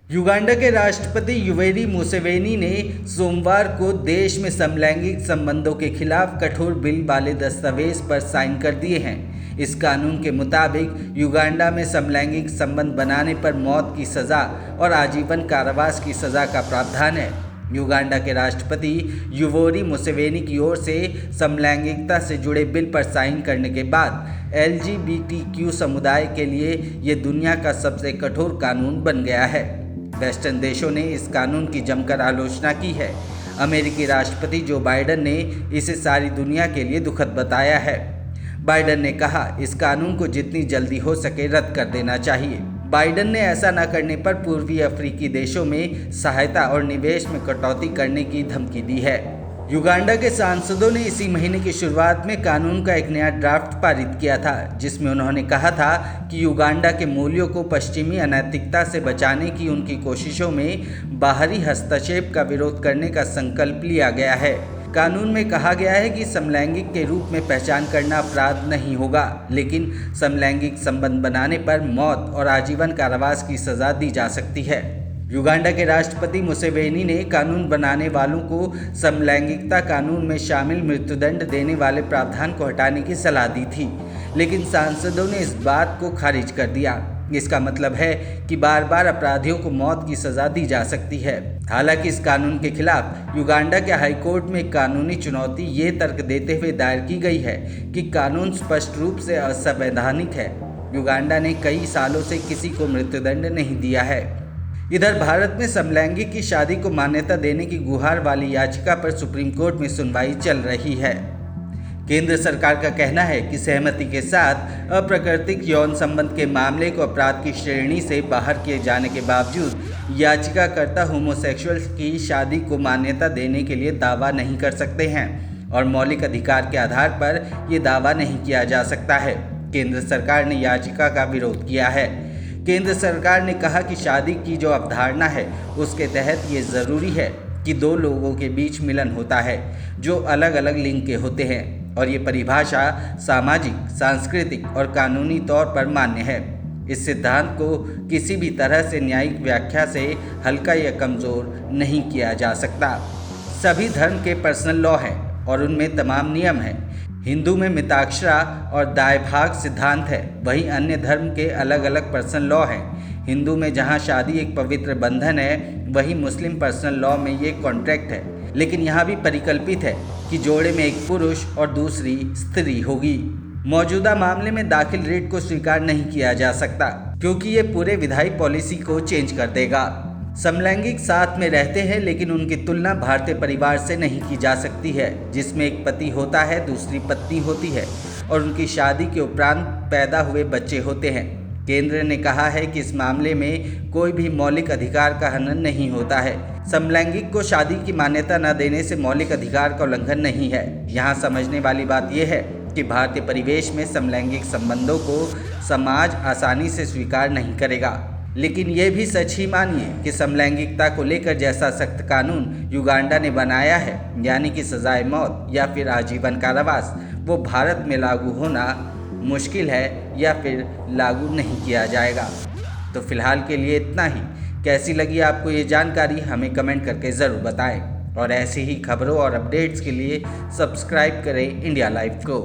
Uganda के राष्ट्रपति Yoweri Museveni ने सोमवार को देश में समलैंगिक संबंधों के खिलाफ कठोर बिल वाले दस्तावेज पर साइन कर दिए हैं। इस कानून के मुताबिक युगांडा में समलैंगिक संबंध बनाने पर मौत की सज़ा और आजीवन कारावास की सज़ा का प्रावधान है। युगांडा के राष्ट्रपति युवेरी मुसेवेनी की ओर से समलैंगिकता से जुड़े बिल पर साइन करने के बाद LGBTQ समुदाय के लिए ये दुनिया का सबसे कठोर कानून बन गया है। वेस्टर्न देशों ने इस कानून की जमकर आलोचना की है। अमेरिकी राष्ट्रपति जो बाइडेन ने इसे सारी दुनिया के लिए दुखद बताया है। बाइडेन ने कहा, इस कानून को जितनी जल्दी हो सके रद्द कर देना चाहिए। बाइडेन ने ऐसा न करने पर पूर्वी अफ्रीकी देशों में सहायता और निवेश में कटौती करने की धमकी दी है। युगांडा के सांसदों ने इसी महीने की शुरुआत में कानून का एक नया ड्राफ्ट पारित किया था, जिसमें उन्होंने कहा था कि युगांडा के मूल्यों को पश्चिमी अनैतिकता से बचाने की उनकी कोशिशों में बाहरी हस्तक्षेप का विरोध करने का संकल्प लिया गया है। कानून में कहा गया है कि समलैंगिक के रूप में पहचान करना अपराध नहीं होगा, लेकिन समलैंगिक संबंध बनाने पर मौत और आजीवन कारावास की सज़ा दी जा सकती है। युगांडा के राष्ट्रपति मुसेवेनी ने कानून बनाने वालों को समलैंगिकता कानून में शामिल मृत्युदंड देने वाले प्रावधान को हटाने की सलाह दी थी, लेकिन सांसदों ने इस बात को खारिज कर दिया। इसका मतलब है कि बार बार अपराधियों को मौत की सज़ा दी जा सकती है। हालांकि इस कानून के खिलाफ युगांडा के हाईकोर्ट में एक कानूनी चुनौती ये तर्क देते हुए दायर की गई है कि कानून स्पष्ट रूप से असंवैधानिक है। युगांडा ने कई सालों से किसी को मृत्युदंड नहीं दिया है। इधर भारत में समलैंगिक की शादी को मान्यता देने की गुहार वाली याचिका पर सुप्रीम कोर्ट में सुनवाई चल रही है। केंद्र सरकार का कहना है कि सहमति के साथ अप्राकृतिक यौन संबंध के मामले को अपराध की श्रेणी से बाहर किए जाने के बावजूद याचिकाकर्ता होमोसेक्सुअल्स की शादी को मान्यता देने के लिए दावा नहीं कर सकते हैं और मौलिक अधिकार के आधार पर ये दावा नहीं किया जा सकता है। केंद्र सरकार ने याचिका का विरोध किया है। केंद्र सरकार ने कहा कि शादी की जो अवधारणा है उसके तहत ये ज़रूरी है कि दो लोगों के बीच मिलन होता है जो अलग अलग लिंग के होते हैं, और ये परिभाषा सामाजिक, सांस्कृतिक और कानूनी तौर पर मान्य है। इस सिद्धांत को किसी भी तरह से न्यायिक व्याख्या से हल्का या कमज़ोर नहीं किया जा सकता। सभी धर्म के पर्सनल लॉ हैं और उनमें तमाम नियम हैं। हिंदू में मिताक्षरा और दायभाग सिद्धांत है, वहीं अन्य धर्म के अलग अलग पर्सनल लॉ हैं। हिंदू में जहां शादी एक पवित्र बंधन है, वहीं मुस्लिम पर्सनल लॉ में ये कॉन्ट्रैक्ट है, लेकिन यहाँ भी परिकल्पित है कि जोड़े में एक पुरुष और दूसरी स्त्री होगी। मौजूदा मामले में दाखिल रिट को स्वीकार नहीं किया जा सकता क्योंकि ये पूरे विधायी पॉलिसी को चेंज कर देगा। समलैंगिक साथ में रहते हैं, लेकिन उनकी तुलना भारतीय परिवार से नहीं की जा सकती है, जिसमें एक पति होता है, दूसरी पत्नी होती है और उनकी शादी के उपरांत पैदा हुए बच्चे होते हैं। केंद्र ने कहा है कि इस मामले में कोई भी मौलिक अधिकार का हनन नहीं होता है। समलैंगिक को शादी की मान्यता न देने से मौलिक अधिकार का उल्लंघन नहीं है। यहाँ समझने वाली बात यह है कि भारतीय परिवेश में समलैंगिक संबंधों को समाज आसानी से स्वीकार नहीं करेगा, लेकिन ये भी सच ही मानिए कि समलैंगिकता को लेकर जैसा सख्त कानून युगांडा ने बनाया है, यानी कि सजाए मौत या फिर आजीवन कारावास, वो भारत में लागू होना मुश्किल है या फिर लागू नहीं किया जाएगा। तो फिलहाल के लिए इतना ही। कैसी लगी आपको ये जानकारी हमें कमेंट करके ज़रूर बताएं और ऐसी ही खबरों और अपडेट्स के लिए सब्सक्राइब करें इंडिया लाइव को।